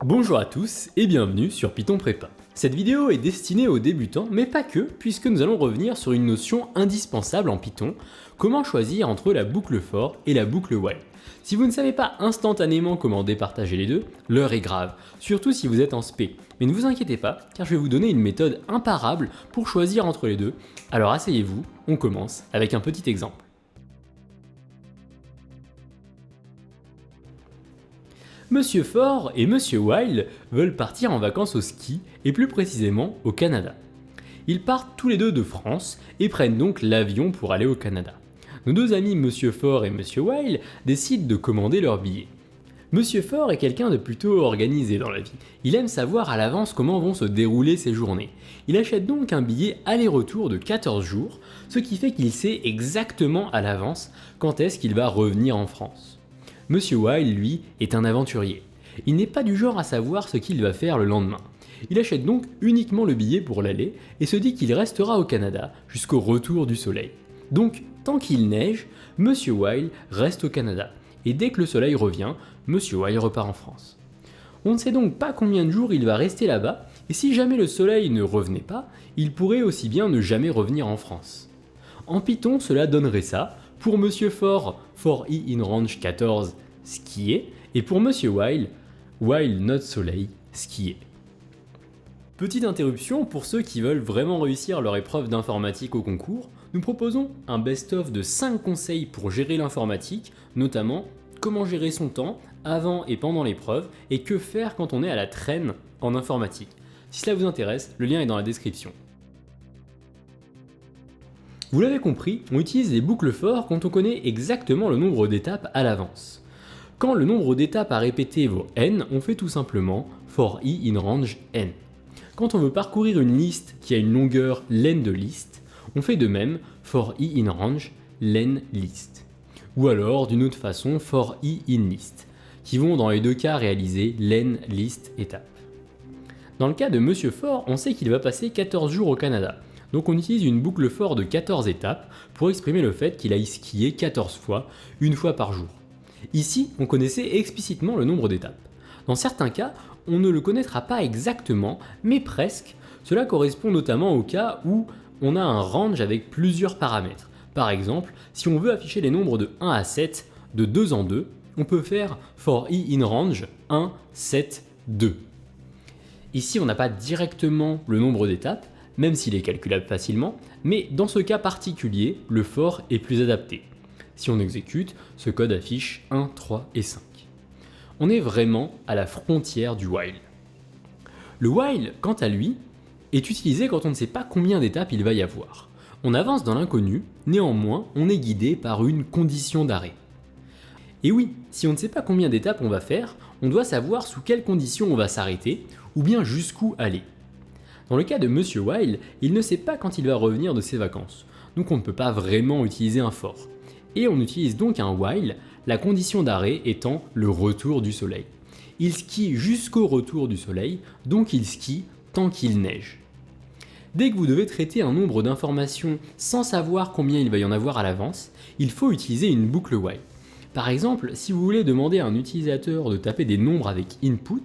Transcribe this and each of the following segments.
Bonjour à tous et bienvenue sur Python Prépa. Cette vidéo est destinée aux débutants, mais pas que, puisque nous allons revenir sur une notion indispensable en Python, comment choisir entre la boucle for et la boucle while. Si vous ne savez pas instantanément comment départager les deux, l'heure est grave, surtout si vous êtes en spé. Mais ne vous inquiétez pas, car je vais vous donner une méthode imparable pour choisir entre les deux. Alors asseyez-vous, on commence avec un petit exemple. Monsieur For et Monsieur While veulent partir en vacances au ski, et plus précisément au Canada. Ils partent tous les deux de France et prennent donc l'avion pour aller au Canada. Nos deux amis Monsieur For et Monsieur While décident de commander leur billet. Monsieur For est quelqu'un de plutôt organisé dans la vie. Il aime savoir à l'avance comment vont se dérouler ses journées. Il achète donc un billet aller-retour de 14 jours, ce qui fait qu'il sait exactement à l'avance quand est-ce qu'il va revenir en France. Monsieur While, lui, est un aventurier. Il n'est pas du genre à savoir ce qu'il va faire le lendemain. Il achète donc uniquement le billet pour l'aller et se dit qu'il restera au Canada jusqu'au retour du soleil. Donc, tant qu'il neige, Monsieur While reste au Canada. Et dès que le soleil revient, Monsieur While repart en France. On ne sait donc pas combien de jours il va rester là-bas, et si jamais le soleil ne revenait pas, il pourrait aussi bien ne jamais revenir en France. En Python, cela donnerait ça. Pour Monsieur For i in range 14, skier, et pour Monsieur While not soleil, skier. Petite interruption pour ceux qui veulent vraiment réussir leur épreuve d'informatique au concours, nous proposons un best-of de 5 conseils pour gérer l'informatique, notamment comment gérer son temps avant et pendant l'épreuve, et que faire quand on est à la traîne en informatique. Si cela vous intéresse, le lien est dans la description. Vous l'avez compris, on utilise les boucles for quand on connaît exactement le nombre d'étapes à l'avance. Quand le nombre d'étapes à répéter vaut n, on fait tout simplement for i in range n. Quand on veut parcourir une liste qui a une longueur len de liste, on fait de même for i in range len list. Ou alors d'une autre façon for i in list, qui vont dans les deux cas réaliser len list étape. Dans le cas de Monsieur For, on sait qu'il va passer 14 jours au Canada. Donc on utilise une boucle for de 14 étapes pour exprimer le fait qu'il aille skier 14 fois, une fois par jour. Ici, on connaissait explicitement le nombre d'étapes. Dans certains cas, on ne le connaîtra pas exactement, mais presque. Cela correspond notamment au cas où on a un range avec plusieurs paramètres. Par exemple, si on veut afficher les nombres de 1 à 7 de 2 en 2, on peut faire for i in range 1, 7, 2. Ici, on n'a pas directement le nombre d'étapes, même s'il est calculable facilement, mais dans ce cas particulier, le for est plus adapté. Si on exécute, ce code affiche 1, 3 et 5. On est vraiment à la frontière du while. Le while, quant à lui, est utilisé quand on ne sait pas combien d'étapes il va y avoir. On avance dans l'inconnu, néanmoins, on est guidé par une condition d'arrêt. Et oui, si on ne sait pas combien d'étapes on va faire, on doit savoir sous quelles conditions on va s'arrêter, ou bien jusqu'où aller. Dans le cas de Monsieur While, il ne sait pas quand il va revenir de ses vacances, donc on ne peut pas vraiment utiliser un for. Et on utilise donc un while, la condition d'arrêt étant le retour du soleil. Il skie jusqu'au retour du soleil, donc il skie tant qu'il neige. Dès que vous devez traiter un nombre d'informations sans savoir combien il va y en avoir à l'avance, il faut utiliser une boucle while. Par exemple, si vous voulez demander à un utilisateur de taper des nombres avec input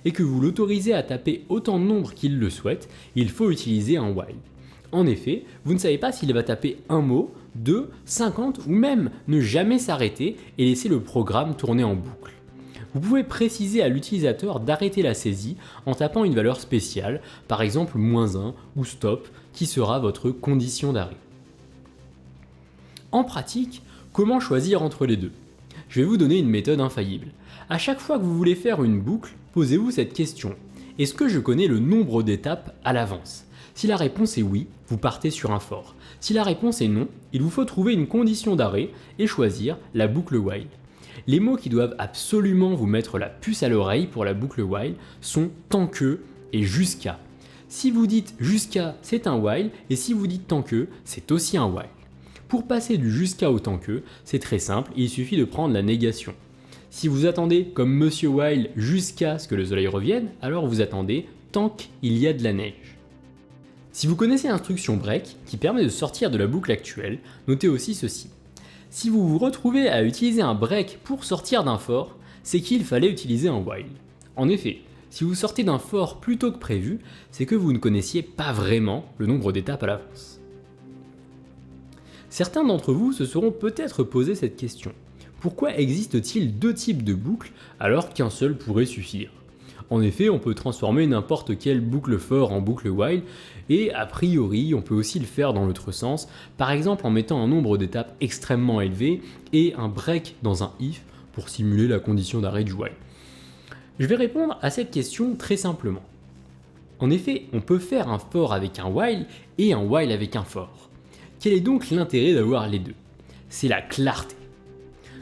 et que vous l'autorisez à taper autant de nombres qu'il le souhaite, il faut utiliser un while. En effet, vous ne savez pas s'il va taper un mot, 2, 50 ou même ne jamais s'arrêter et laisser le programme tourner en boucle. Vous pouvez préciser à l'utilisateur d'arrêter la saisie en tapant une valeur spéciale, par exemple -1 ou stop, qui sera votre condition d'arrêt. En pratique, comment choisir entre les deux ? Je vais vous donner une méthode infaillible. À chaque fois que vous voulez faire une boucle, posez-vous cette question. Est-ce que je connais le nombre d'étapes à l'avance ? Si la réponse est oui, vous partez sur un for. Si la réponse est non, il vous faut trouver une condition d'arrêt et choisir la boucle while. Les mots qui doivent absolument vous mettre la puce à l'oreille pour la boucle while sont tant que et jusqu'à. Si vous dites jusqu'à, c'est un while, et si vous dites tant que, c'est aussi un while. Pour passer du jusqu'à au tant que, c'est très simple, il suffit de prendre la négation. Si vous attendez, comme Monsieur While, jusqu'à ce que le soleil revienne, alors vous attendez tant qu'il y a de la neige. Si vous connaissez l'instruction break, qui permet de sortir de la boucle actuelle, notez aussi ceci. Si vous vous retrouvez à utiliser un break pour sortir d'un for, c'est qu'il fallait utiliser un while. En effet, Si vous sortez d'un for plus tôt que prévu, c'est que vous ne connaissiez pas vraiment le nombre d'étapes à l'avance. Certains d'entre vous se seront peut-être posé cette question. Pourquoi existe-t-il deux types de boucles alors qu'un seul pourrait suffire? En effet, on peut transformer n'importe quelle boucle for en boucle while, et a priori, on peut aussi le faire dans l'autre sens, par exemple en mettant un nombre d'étapes extrêmement élevé et un break dans un if pour simuler la condition d'arrêt du while. Je vais répondre à cette question très simplement. En effet, on peut faire un for avec un while et un while avec un for. Quel est donc l'intérêt d'avoir les deux? C'est la clarté.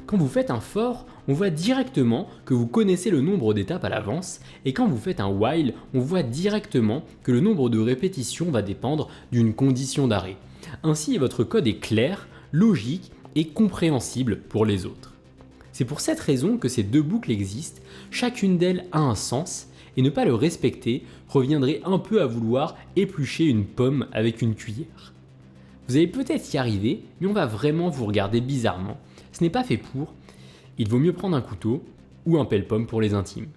Quand vous faites un for, on voit directement que vous connaissez le nombre d'étapes à l'avance, et quand vous faites un while, on voit directement que le nombre de répétitions va dépendre d'une condition d'arrêt. Ainsi, votre code est clair, logique et compréhensible pour les autres. C'est pour cette raison que ces deux boucles existent, chacune d'elles a un sens, et ne pas le respecter reviendrait un peu à vouloir éplucher une pomme avec une cuillère. Vous allez peut-être y arriver, mais on va vraiment vous regarder bizarrement. Ce n'est pas fait pour. Il vaut mieux prendre un couteau ou un pelle-pomme pour les intimes.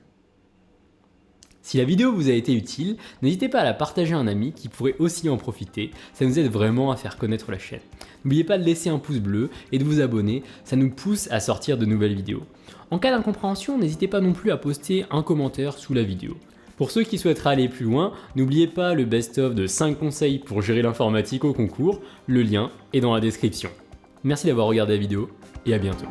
Si la vidéo vous a été utile, n'hésitez pas à la partager à un ami qui pourrait aussi en profiter, ça nous aide vraiment à faire connaître la chaîne. N'oubliez pas de laisser un pouce bleu et de vous abonner, ça nous pousse à sortir de nouvelles vidéos. En cas d'incompréhension, n'hésitez pas non plus à poster un commentaire sous la vidéo. Pour ceux qui souhaiteraient aller plus loin, n'oubliez pas le best-of de 5 conseils pour gérer l'informatique au concours, le lien est dans la description. Merci d'avoir regardé la vidéo et à bientôt.